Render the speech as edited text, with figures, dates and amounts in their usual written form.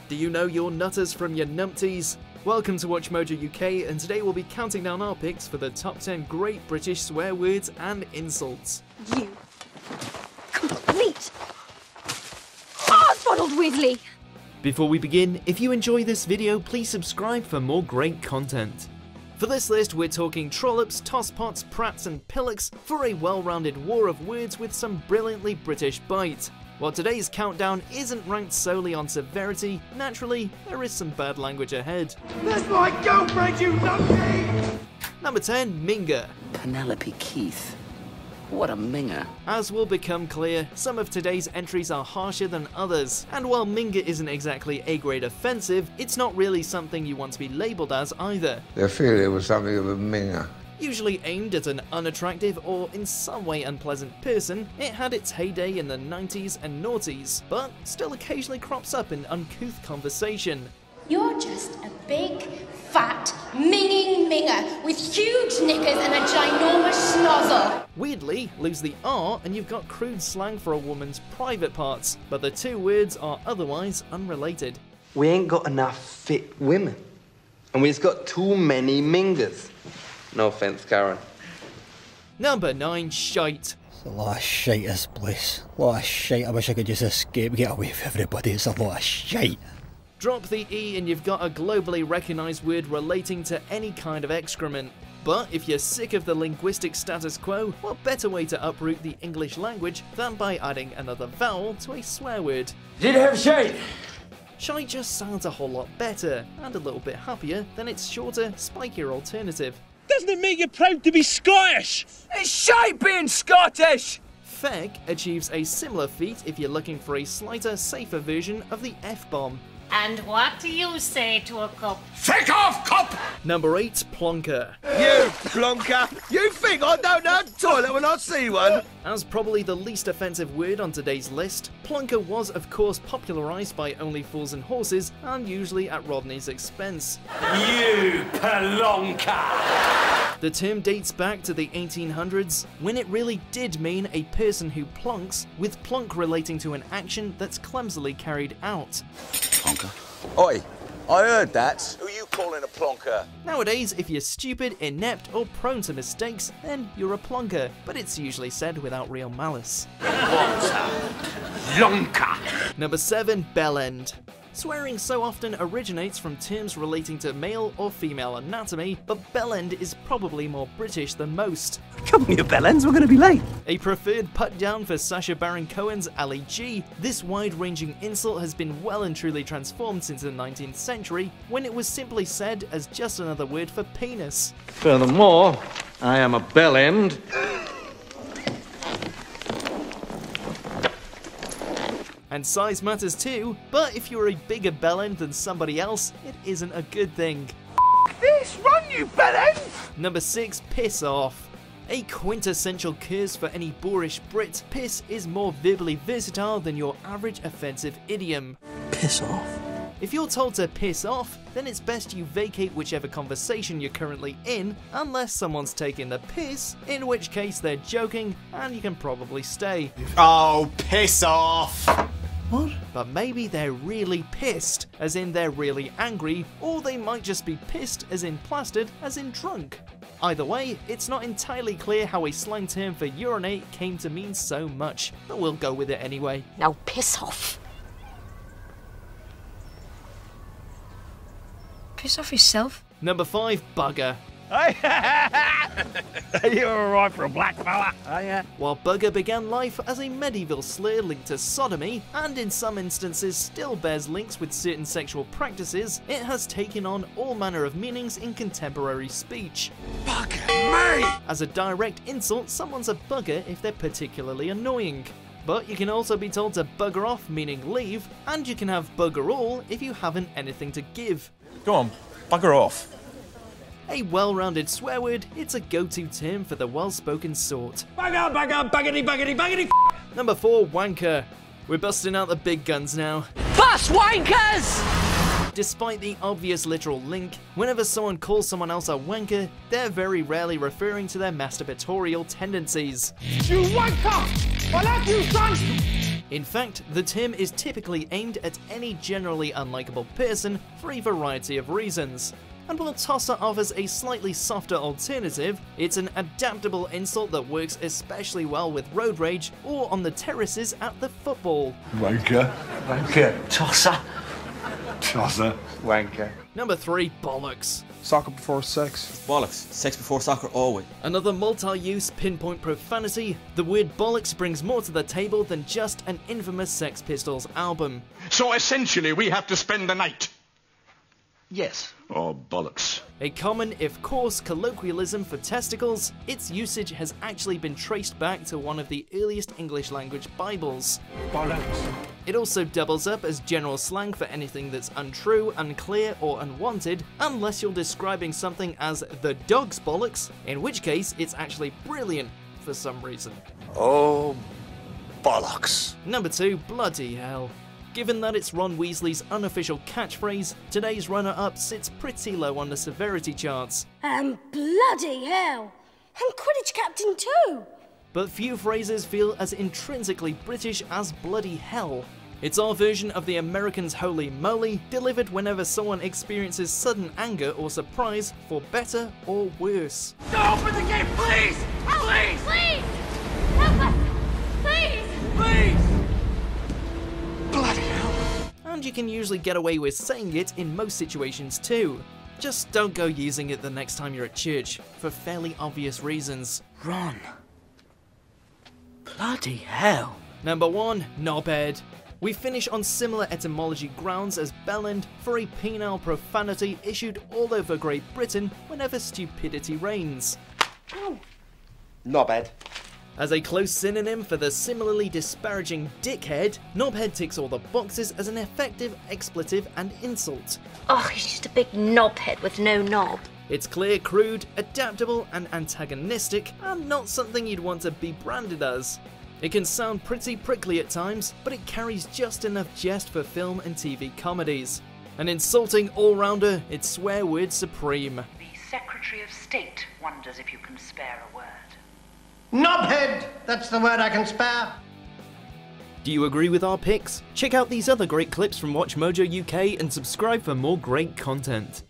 Do you know your nutters from your numpties? Welcome to Watch Mojo UK, and today we'll be counting down our picks for the top 10 great British swear words and insults. You complete Ronald Weasley! Before we begin, if you enjoy this video, please subscribe for more great content. For this list, we're talking trollops, tosspots, prats and pillocks for a well-rounded war of words with some brilliantly British bite. While today's countdown isn't ranked solely on severity, naturally, there is some bad language ahead. That's my girlfriend, you numpty! Number 10, Minger. Penelope Keith. What a minger. As will become clear, some of today's entries are harsher than others, and while Minger isn't exactly A-grade offensive, it's not really something you want to be labelled as either. They feel it was something of a minger. Usually aimed at an unattractive or in some way unpleasant person, it had its heyday in the 90s and noughties, but still occasionally crops up in uncouth conversation. You're just a big, fat, minging minger with huge knickers and a ginormous schnozzle. Weirdly, lose the R and you've got crude slang for a woman's private parts, but the two words are otherwise unrelated. We ain't got enough fit women, and we've got too many mingers. No offence, Karen. Number 9, Shite. It's a lot of shite, this place. A lot of shite. I wish I could just escape, get away with everybody. It's a lot of shite. Drop the E and you've got a globally recognised word relating to any kind of excrement. But if you're sick of the linguistic status quo, what better way to uproot the English language than by adding another vowel to a swear word? Did you have shite? Shite just sounds a whole lot better, and a little bit happier than its shorter, spikier alternative. Doesn't it make you proud to be Scottish? It's shite being Scottish! Feg achieves a similar feat if you're looking for a slighter, safer version of the F-bomb. And what do you say to a cup? Take off, cop! Number 8, Plonker. You Plonker! You think I don't know the toilet when I see one? As probably the least offensive word on today's list, Plonker was of course popularised by Only Fools and Horses, and usually at Rodney's expense. You Plonker! The term dates back to the 1800s, when it really did mean a person who plonks, with plonk relating to an action that's clumsily carried out. Plonker. Oi, I heard that. Who you calling a plonker? Nowadays, if you're stupid, inept, or prone to mistakes, then you're a plonker, but it's usually said without real malice. Plonker! Number 7, Bellend. Swearing so often originates from terms relating to male or female anatomy, but Bellend is probably more British than most. Come on, you bellends, we're going to be late. A preferred put-down for Sacha Baron Cohen's Ali G, this wide-ranging insult has been well and truly transformed since the 19th century, when it was simply said as just another word for penis. Furthermore, I am a bellend. And size matters too, but if you're a bigger bellend than somebody else, it isn't a good thing. This run, you bellend! Number 6, piss off. A quintessential curse for any boorish Brit, piss is more verbally versatile than your average offensive idiom. Piss off. If you're told to piss off, then it's best you vacate whichever conversation you're currently in, unless someone's taking the piss, in which case they're joking and you can probably stay. Oh, piss off! What? But maybe they're really pissed, as in they're really angry, or they might just be pissed as in plastered, as in drunk. Either way, it's not entirely clear how a slang term for urinate came to mean so much, but we'll go with it anyway. Now piss off. Piss off yourself. Number 5, bugger. You're alright for a black fella. Oh yeah. While bugger began life as a medieval slur linked to sodomy, and in some instances still bears links with certain sexual practices, it has taken on all manner of meanings in contemporary speech. Bugger me! As a direct insult, someone's a bugger if they're particularly annoying. But you can also be told to bugger off, meaning leave, and you can have bugger all if you haven't anything to give. Go on, bugger off. A well-rounded swear word, it's a go-to term for the well-spoken sort. Bugger, bugger, buggity, buggity, buggity. Number 4, wanker. We're busting out the big guns now. Bus wankers! Despite the obvious literal link, whenever someone calls someone else a wanker, they're very rarely referring to their masturbatorial tendencies. You wanker! I love you, son! In fact, the term is typically aimed at any generally unlikable person for a variety of reasons. And while tosser offers a slightly softer alternative, it's an adaptable insult that works especially well with road rage or on the terraces at the football. Wanker. Wanker. Tosser. Tosser. Wanker. Number 3, bollocks. Soccer before sex. Bollocks. Sex before soccer, always. Another multi-use pinpoint profanity, the word bollocks brings more to the table than just an infamous Sex Pistols album. So essentially we have to spend the night. Yes. Oh, bollocks. A common, if coarse, colloquialism for testicles, its usage has actually been traced back to one of the earliest English language Bibles. Bollocks. It also doubles up as general slang for anything that's untrue, unclear, or unwanted, unless you're describing something as the dog's bollocks, in which case it's actually brilliant for some reason. Oh, bollocks. Number 2, bloody hell. Given that it's Ron Weasley's unofficial catchphrase, today's runner-up sits pretty low on the severity charts. And bloody hell! And Quidditch captain too! But few phrases feel as intrinsically British as bloody hell. It's our version of the Americans' holy moly, delivered whenever someone experiences sudden anger or surprise, for better or worse. No, open the gate, please! Please! Please! Help us! Please! Please! Bloody hell. And you can usually get away with saying it in most situations too. Just don't go using it the next time you're at church, for fairly obvious reasons. Ron. Bloody hell. Number 1, knobhead. We finish on similar etymology grounds as Bellend for a penile profanity issued all over Great Britain whenever stupidity reigns. Knobhead. As a close synonym for the similarly disparaging dickhead, knobhead ticks all the boxes as an effective expletive and insult. Oh, he's just a big knobhead with no knob. It's clear, crude, adaptable, and antagonistic, and not something you'd want to be branded as. It can sound pretty prickly at times, but it carries just enough jest for film and TV comedies. An insulting all-rounder, it's swear word supreme. The Secretary of State wonders if you can spare a word. Knobhead! That's the word I can spare. Do you agree with our picks? Check out these other great clips from WatchMojo UK and subscribe for more great content.